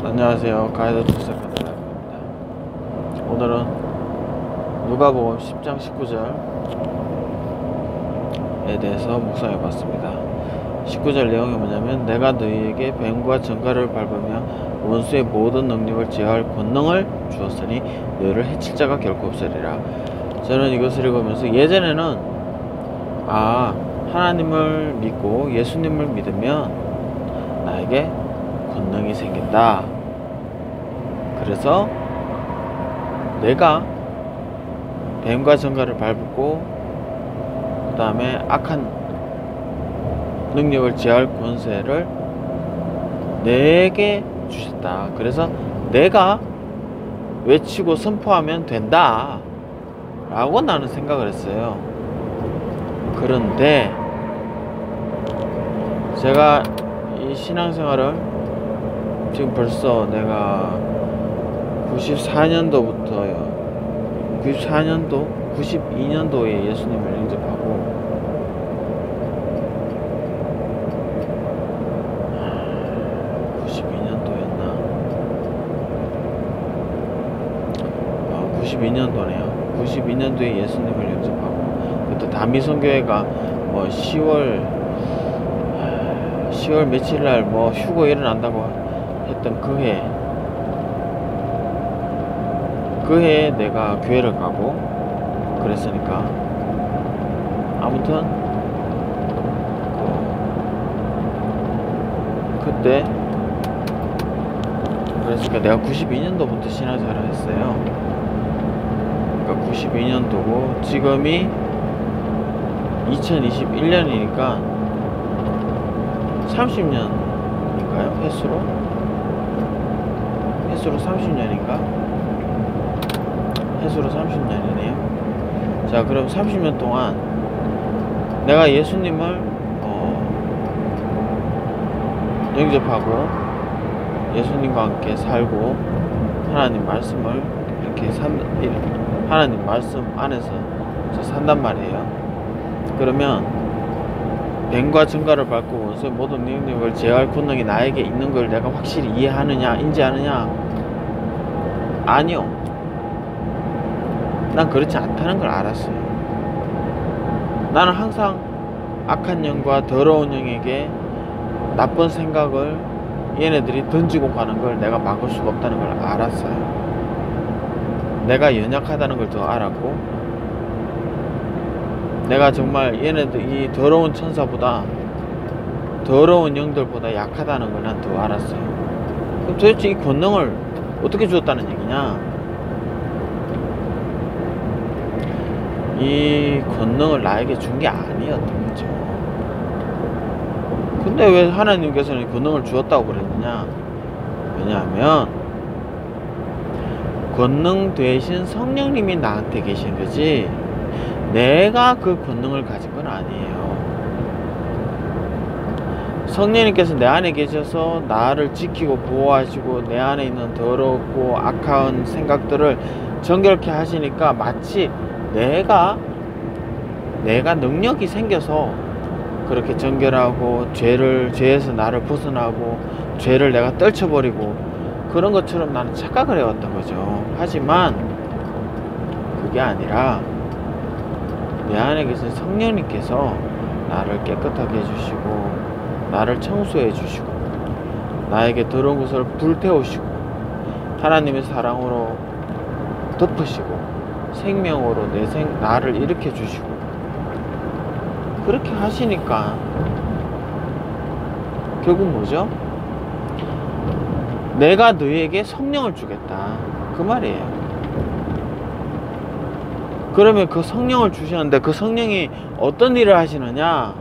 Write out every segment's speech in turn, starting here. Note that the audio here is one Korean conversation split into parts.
안녕하세요. 가이드 출석입니다. 오늘은 누가복음 10장 19절에 대해서 묵상해 봤습니다. 19절 내용이 뭐냐면, 내가 너희에게 뱀과 전갈을 밟으며 원수의 모든 능력을 제어할 권능을 주었으니 너희를 해칠 자가 결코 없으리라. 저는 이것을 읽으면서 예전에는 하나님을 믿고 예수님을 믿으면 나에게 권능이 생긴다. 그래서 내가 뱀과 전갈을 밟고 그 다음에 악한 능력을 제어할 권세를 내게 주셨다. 그래서 내가 외치고 선포하면 된다 라고 나는 생각을 했어요. 그런데 제가 이 신앙생활을 지금 벌써 내가 92년도에 예수님을 영접하고 92년도네요. 92년도에 예수님을 영접하고 그때 다미성교회가 10월 며칠날 휴거 일어난다고 했던 그 해에 내가 교회를 가고 그랬으니까, 아무튼 그때 그랬으니까 내가 92년도부터 신앙생활을 했어요. 그러니까 92년도고 지금이 2021년이니까 30년인가요? 횟수로 30년인가? 횟수로 30년이네요. 자, 그럼 30년 동안 내가 예수님을 영접하고 예수님과 함께 살고 하나님 말씀을 하나님 말씀 안에서 산단 말이에요. 그러면 뱀과 전갈을 밟고 원수의 모든 능력을 제어할 권능이 나에게 있는 걸 내가 확실히 이해하느냐, 인지하느냐? 아니요. 난 그렇지 않다는 걸 알았어요. 나는 항상 악한 영과 더러운 영에게 나쁜 생각을 얘네들이 던지고 가는 걸 내가 막을 수가 없다는 걸 알았어요. 내가 연약하다는 걸 더 알았고, 내가 정말 얘네들, 이 더러운 천사보다, 더러운 영들보다 약하다는 걸 난 더 알았어요. 그럼 도대체 이 권능을 어떻게 주었다는 얘기냐? 이 권능을 나에게 준 게 아니었던 거죠. 근데 왜 하나님께서는 권능을 주었다고 그랬느냐? 왜냐하면 권능 대신 성령님이 나한테 계신 거지 내가 그 권능을 가진 건 아니에요. 성령님께서 내 안에 계셔서 나를 지키고 보호하시고 내 안에 있는 더럽고 악한 생각들을 정결케 하시니까 마치 내가 능력이 생겨서 그렇게 정결하고 죄에서 나를 벗어나고 죄를 내가 떨쳐버리고 그런 것처럼 나는 착각을 해왔던 거죠. 하지만 그게 아니라 내 안에 계신 성령님께서 나를 깨끗하게 해주시고 나를 청소해 주시고 나에게 더러운 것을 불태우시고 하나님의 사랑으로 덮으시고 생명으로 나를 일으켜 주시고 그렇게 하시니까 결국 뭐죠? 내가 너희에게 성령을 주겠다 그 말이에요. 그러면 그 성령을 주셨는데 그 성령이 어떤 일을 하시느냐?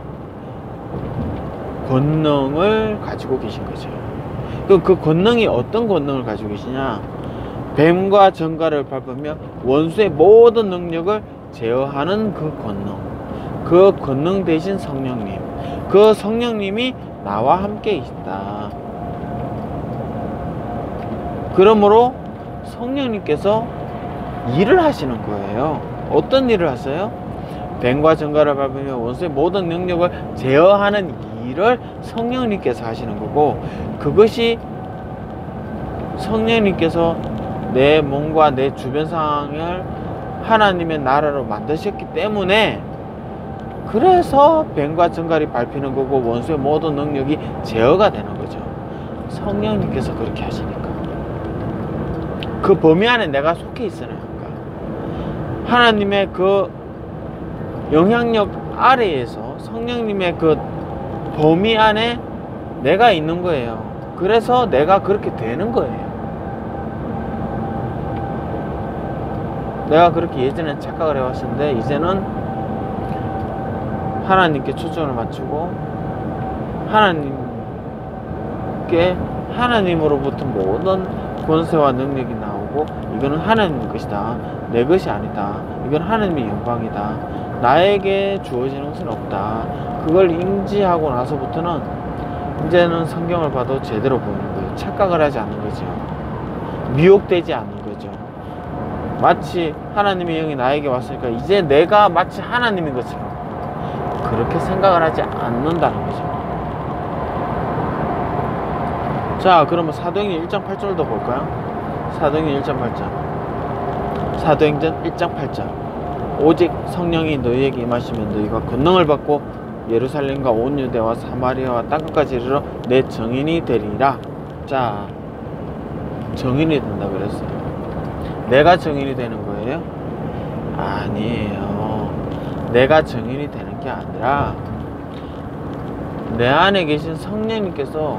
권능을 가지고 계신 거죠. 그 권능이 어떤 권능을 가지고 계시냐? 뱀과 전갈을 밟으며 원수의 모든 능력을 제어하는 그 권능, 그 권능 대신 성령님, 그 성령님이 나와 함께 있다. 그러므로 성령님께서 일을 하시는 거예요. 어떤 일을 하세요? 뱀과 전갈을 밟으며 원수의 모든 능력을 제어하는 일을 성령님께서 하시는 거고, 그것이 성령님께서 내 몸과 내 주변 상황을 하나님의 나라로 만드셨기 때문에, 그래서 뱀과 정갈이 밟히는 거고 원수의 모든 능력이 제어가 되는 거죠. 성령님께서 그렇게 하시니까. 그 범위 안에 내가 속해 있으니까. 하나님의 그 영향력 아래에서 성령님의 그 범위 안에 내가 있는 거예요. 그래서 내가 그렇게 되는 거예요. 내가 그렇게 예전엔 착각을 해왔었는데, 이제는 하나님께 초점을 맞추고 하나님으로부터 모든 권세와 능력이 나오고, 이거는 하나님의 것이다, 내 것이 아니다, 이건 하나님의 영광이다, 나에게 주어지는 것은 없다, 그걸 인지하고 나서부터는 이제는 성경을 봐도 제대로 보는 거예요. 착각을 하지 않는 거죠. 미혹되지 않는 거죠. 마치 하나님의 영이 나에게 왔으니까 이제 내가 마치 하나님인 것처럼 그렇게 생각을 하지 않는다는 거죠. 자, 그러면 사도행전 1장 8절도 볼까요? 사도행전 1장 8절. 사도행전 1장 8절. 오직 성령이 너희에게 임하시면 너희가 권능을 받고 예루살렘과 온 유대와 사마리아와 땅끝까지 이르러 내 증인이 되리라. 자, 증인이 된다 그랬어요. 내가 증인이 되는 거예요? 아니에요. 내가 증인이 되는 게 아니라 내 안에 계신 성령님께서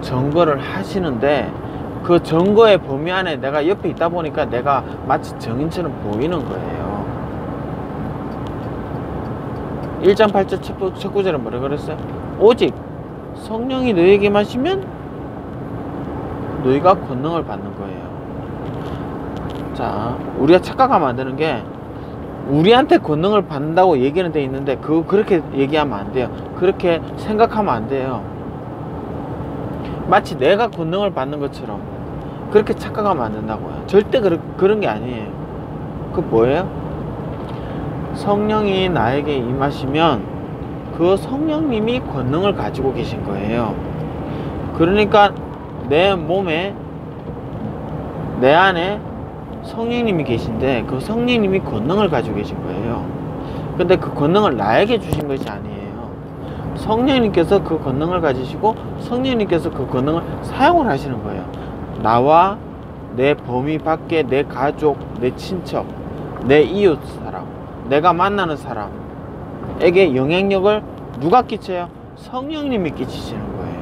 증거를 하시는데, 그 증거의 범위 안에 내가 옆에 있다 보니까 내가 마치 증인처럼 보이는 거예요. 1장 8절 첫 구절은 뭐라 그랬어요? 오직 성령이 너희에게 임하시면 너희가 권능을 받는 거예요. 자, 우리가 착각하면 안 되는 게, 우리한테 권능을 받는다고 얘기는 돼 있는데 그렇게 얘기하면 안 돼요. 그렇게 생각하면 안 돼요. 마치 내가 권능을 받는 것처럼 그렇게 착각하면 안 된다고요. 절대 그런 게 아니에요. 그 뭐예요? 성령이 나에게 임하시면 그 성령님이 권능을 가지고 계신 거예요. 그러니까 내 몸에, 내 안에 성령님이 계신데 그 성령님이 권능을 가지고 계신 거예요. 근데 그 권능을 나에게 주신 것이 아니에요. 성령님께서 그 권능을 가지시고 성령님께서 그 권능을 사용을 하시는 거예요. 나와 내 범위 밖에 내 가족, 내 친척, 내 이웃 사람, 내가 만나는 사람에게 영향력을 누가 끼쳐요? 성령님이 끼치시는 거예요.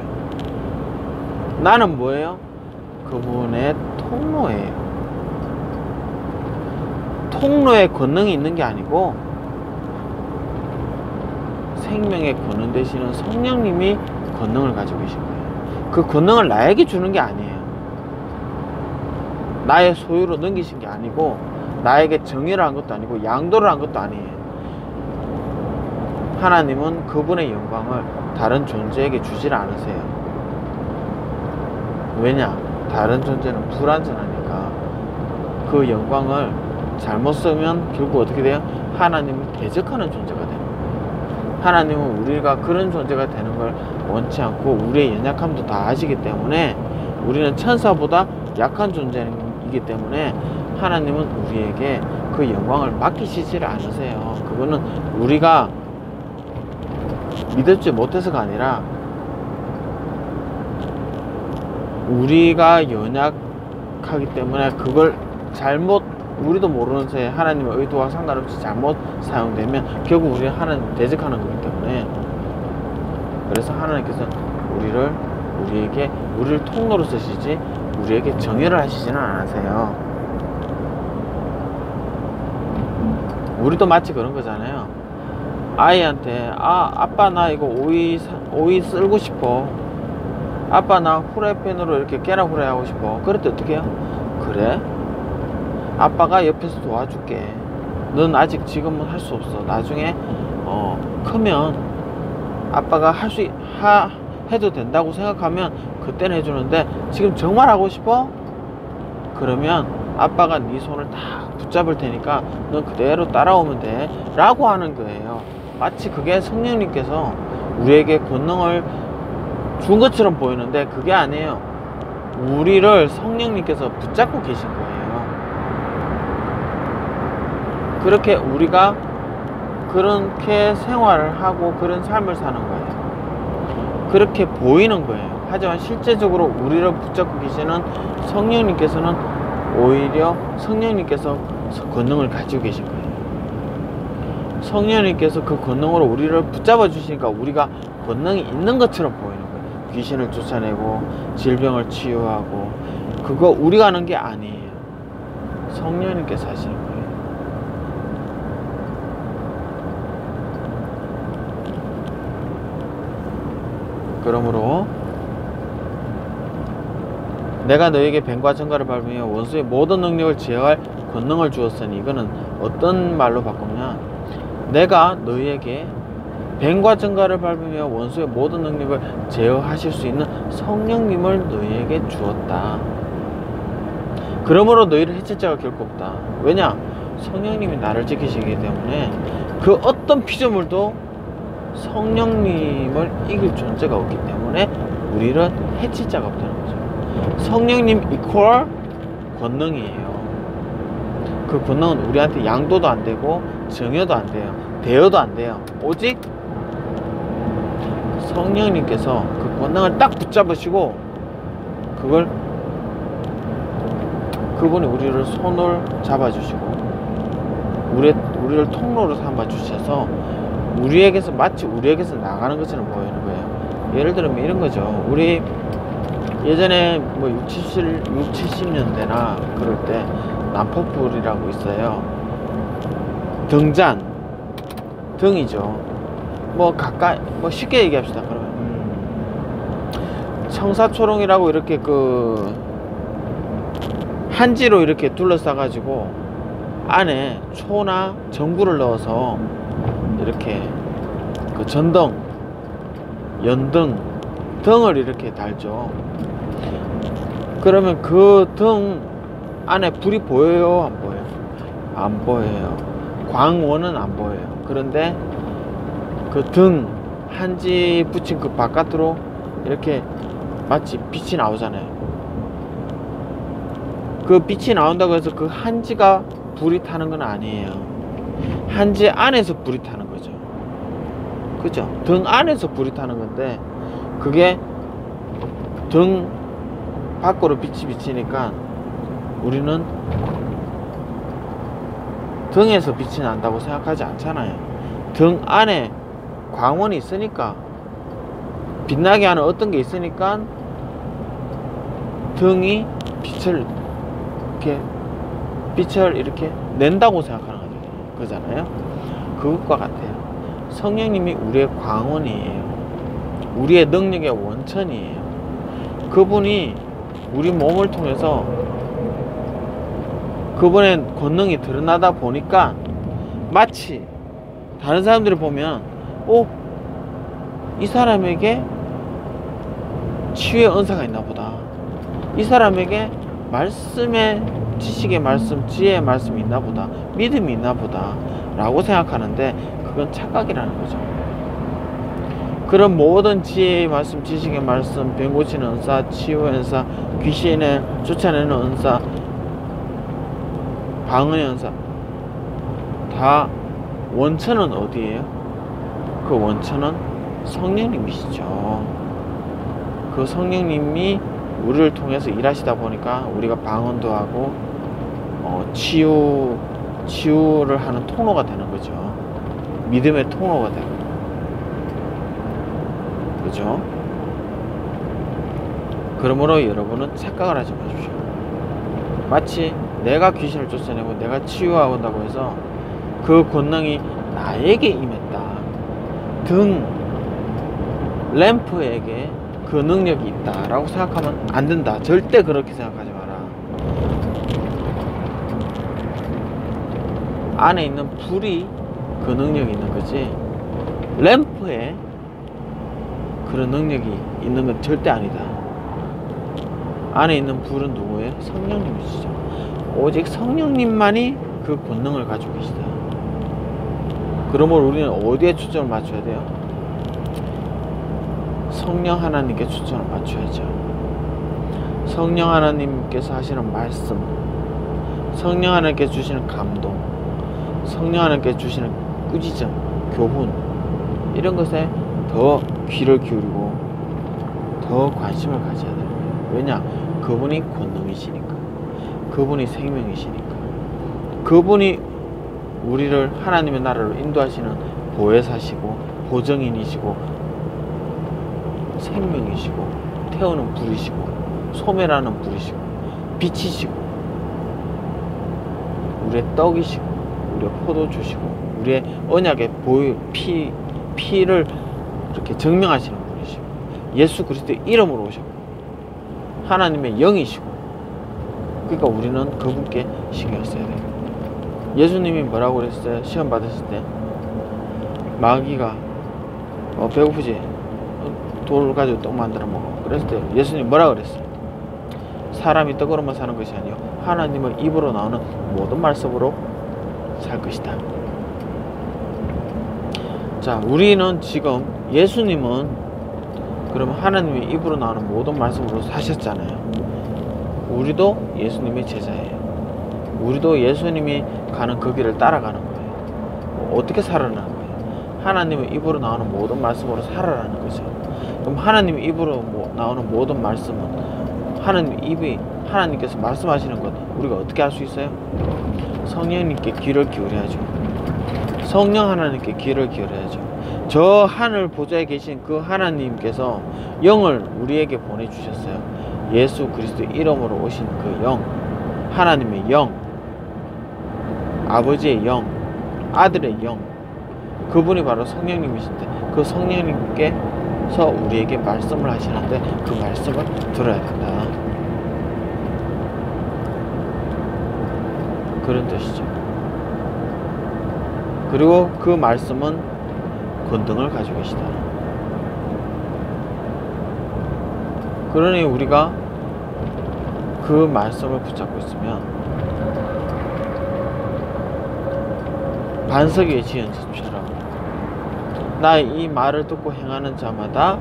나는 뭐예요? 그분의 통로예요. 통로에 권능이 있는 게 아니고 생명의 권능 되시는 성령님이 권능을 가지고 계신 거예요. 그 권능을 나에게 주는 게 아니에요. 나의 소유로 넘기신 게 아니고, 나에게 정의를 한 것도 아니고, 양도를 한 것도 아니에요. 하나님은 그분의 영광을 다른 존재에게 주질 않으세요. 왜냐? 다른 존재는 불완전하니까. 그 영광을 잘못 쓰면 결국 어떻게 돼요? 하나님을 대적하는 존재가 돼요. 하나님은 우리가 그런 존재가 되는 걸 원치 않고 우리의 연약함도 다 아시기 때문에, 우리는 천사보다 약한 존재이기 때문에 하나님은 우리에게 그 영광을 맡기시지를 않으세요. 그거는 우리가 믿지 못해서가 아니라 우리가 연약하기 때문에, 그걸 잘못, 우리도 모르는 새에 하나님의 의도와 상관없이 잘못 사용되면 결국 우리는 하나님 대적하는 거기 때문에, 그래서 하나님께서 우리를 통로로 쓰시지 우리에게 정의를 하시지는 않으세요. 우리도 마치 그런 거잖아요. 아이한테 아빠 나 이거 오이 썰고 싶어, 아빠 나 후라이팬으로 이렇게 계란 후라이 하고 싶어. 그럴 때 어떻게 해요? 그래? 아빠가 옆에서 도와줄게. 넌 아직 지금은 할 수 없어. 나중에 크면 아빠가 해도 된다고 생각하면 그때는 해주는데, 지금 정말 하고 싶어? 그러면 아빠가 네 손을 다 붙잡을 테니까 넌 그대로 따라오면 돼 라고 하는 거예요. 마치 그게 성령님께서 우리에게 권능을 준 것처럼 보이는데 그게 아니에요. 우리를 성령님께서 붙잡고 계신 거예요. 그렇게 우리가 그렇게 생활을 하고 그런 삶을 사는 거예요. 그렇게 보이는 거예요. 하지만 실제적으로 우리를 붙잡고 계시는 성령님께서는 오히려 성령님께서 권능을 가지고 계신 거예요. 성령님께서 그 권능으로 우리를 붙잡아 주시니까 우리가 권능이 있는 것처럼 보이는 거예요. 귀신을 쫓아내고 질병을 치유하고, 그거 우리가 하는 게 아니에요. 성령님께서 하시는 거예요. 그러므로 내가 너에게 뱀과 전갈을 밟으며 원수의 모든 능력을 제어할 권능을 주었으니, 이거는 어떤 말로 바꾸냐, 내가 너희에게 뱀과 전갈을 밟으며 원수의 모든 능력을 제어하실 수 있는 성령님을 너희에게 주었다. 그러므로 너희를 해칠 자가 결코 없다. 왜냐? 성령님이 나를 지키시기 때문에 그 어떤 피조물도 성령님을 이길 존재가 없기 때문에 우리를 해칠 자가 없다는 거죠. 성령님 이퀄 권능이에요. 그 권능은 우리한테 양도도 안 되고 정여도 안 돼요. 대여도 안 돼요. 오직 성령님께서 그 권능을 딱 붙잡으시고 그분이 우리를 손을 잡아주시고 우리를 통로로 삼아주셔서 마치 우리에게서 나가는 것처럼 보이는 거예요. 예를 들면 이런 거죠. 우리 예전에 뭐 60, 70년대나 그럴 때 난폭불이라고 있어요. 등이죠. 뭐 쉽게 얘기합시다. 그러면 청사초롱이라고 이렇게 한지로 이렇게 둘러싸 가지고 안에 초나 전구를 넣어서 이렇게 전등, 연등, 등을 이렇게 달죠. 그러면 그 등 안에 불이 보여요? 안 보여요? 안 보여요. 광원은 안 보여요. 그런데 그 등 한지 붙인 그 바깥으로 이렇게 마치 빛이 나오잖아요. 그 빛이 나온다고 해서 그 한지가 불이 타는 건 아니에요. 한지 안에서 불이 타는 거죠. 그죠? 등 안에서 불이 타는 건데, 그게 등 밖으로 빛이 비치니까 우리는 등에서 빛이 난다고 생각하지 않잖아요. 등 안에 광원이 있으니까, 빛나게 하는 어떤 게 있으니까 등이 빛을 이렇게 낸다고 생각하는 거잖아요. 그것과 같아요. 성령님이 우리의 광원이에요. 우리의 능력의 원천이에요. 그분이 우리 몸을 통해서 그분의 권능이 드러나다 보니까 마치 다른 사람들을 보면 이 사람에게 치유의 은사가 있나 보다, 이 사람에게 말씀의 지식의 말씀, 지혜의 말씀이 있나 보다, 믿음이 있나 보다 라고 생각하는데, 그건 착각이라는 거죠. 그런 모든 지혜의 말씀, 지식의 말씀, 병 고치는 은사, 치유의 은사, 귀신을 쫓아내는 은사, 방언의 은사, 다 원천은 어디예요? 그 원천은 성령님이시죠. 그 성령님이 우리를 통해서 일하시다 보니까 우리가 방언도 하고 치유를 하는 통로가 되는 거죠. 믿음의 통로가 되는 거죠. 그죠? 그러므로 여러분은 착각을 하지 마십시오. 마치 내가 귀신을 쫓아내고 내가 치유한다고 해서 그 권능이 나에게 임했다, 등 램프에게 그 능력이 있다 라고 생각하면 안 된다. 절대 그렇게 생각하지 마라. 안에 있는 불이 그 능력이 있는 거지, 램프에 그런 능력이 있는 건 절대 아니다. 안에 있는 불은 누구예요? 성령님이시죠. 오직 성령님만이 그 권능을 가지고 계시다. 그러므로 우리는 어디에 초점을 맞춰야 돼요? 성령 하나님께 초점을 맞춰야죠. 성령 하나님께서 하시는 말씀, 성령 하나님께서 주시는 감동, 성령 하나님께서 주시는 꾸짖음, 교훈, 이런 것에 더 귀를 기울이고 더 관심을 가져야 돼요. 왜냐? 그분이 권능이시니까, 그분이 생명이시니까, 그분이 우리를 하나님의 나라로 인도하시는 보혜사시고 보정인이시고 생명이시고 태우는 불이시고 소멸하는 불이시고 빛이시고 우리의 떡이시고 우리의 포도주시고 우리의 언약의 피를 이렇게 증명하시는 분이시고 예수 그리스도의 이름으로 오셨고 하나님의 영이시고, 그러니까 우리는 그분께 신경 써야 돼요. 예수님이 뭐라고 그랬어요? 시험 받으실 때 마귀가 배고프지? 돌 가지고 떡 만들어 먹어. 그랬을 때 예수님 뭐라 그랬어요? 사람이 떡으로만 사는 것이 아니요 하나님의 입으로 나오는 모든 말씀으로 살 것이다. 자, 우리는 지금 예수님은 그러면 하나님의 입으로 나오는 모든 말씀으로 사셨잖아요. 우리도 예수님의 제자예요. 우리도 예수님이 가는 그 길을 따라가는 거예요. 어떻게 살아나는 거예요? 하나님의 입으로 나오는 모든 말씀으로 살아라는 거죠. 그럼 하나님의 입으로 나오는 모든 말씀은 하나님께서 말씀하시는 것 우리가 어떻게 할 수 있어요? 성령님께 귀를 기울여야죠. 성령 하나님께 귀를 기울여야죠. 저 하늘 보좌에 계신 그 하나님께서 영을 우리에게 보내주셨어요. 예수 그리스도 이름으로 오신 그 영, 하나님의 영, 아버지의 영, 아들의 영, 그분이 바로 성령님이신데 그 성령님께서 우리에게 말씀을 하시는데 그 말씀을 들어야 된다, 그런 뜻이죠. 그리고 그 말씀은 권능을 가지고 계시다. 그러니 우리가 그 말씀을 붙잡고 있으면 반석 위에 지은 집처럼 나의 이 말을 듣고 행하는 자마다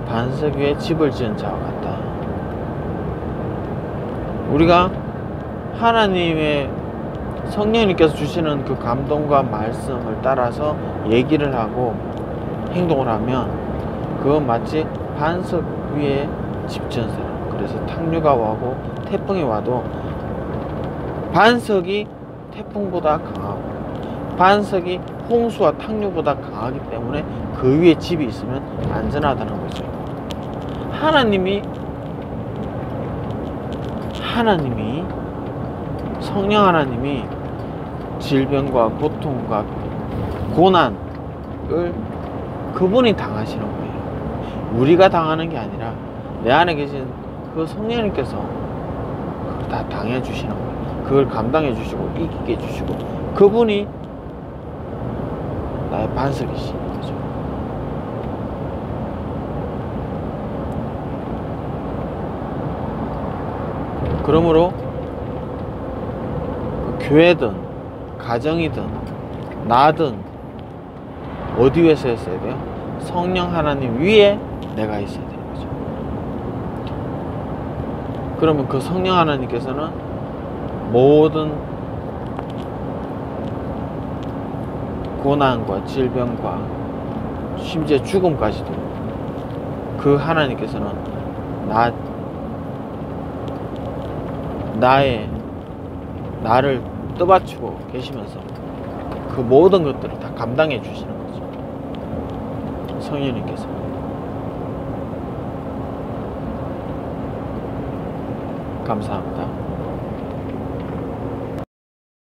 반석 위에 집을 지은 자와 같다. 우리가 하나님의 성령님께서 주시는 그 감동과 말씀을 따라서 얘기를 하고 행동을 하면 그건 마치 반석 위에 집 지은 사람. 그래서 탕류가 와고 태풍이 와도 반석이 태풍보다 강하고 반석이 홍수와 탕류보다 강하기 때문에 그 위에 집이 있으면 안전하다는 거죠. 하나님이 성령 하나님이 질병과 고통과 고난을 그분이 당하시는 거예요. 우리가 당하는 게 아니라 내 안에 계신 그 성령님께서 그걸 다 당해 주시는 거예요. 그걸 감당해 주시고 이기게 해주시고 그분이 나의 반석이신 거죠. 그러므로 교회든 가정이든 나든 어디 위에서 했어야 돼요? 성령 하나님 위에 내가 있어야 되는 거죠. 그러면 그 성령 하나님께서는 모든 고난과 질병과 심지어 죽음까지도 그 하나님께서는 나를 떠받치고 계시면서 그 모든 것들을 다 감당해 주시는 거죠. 성령님께서. 감사합니다.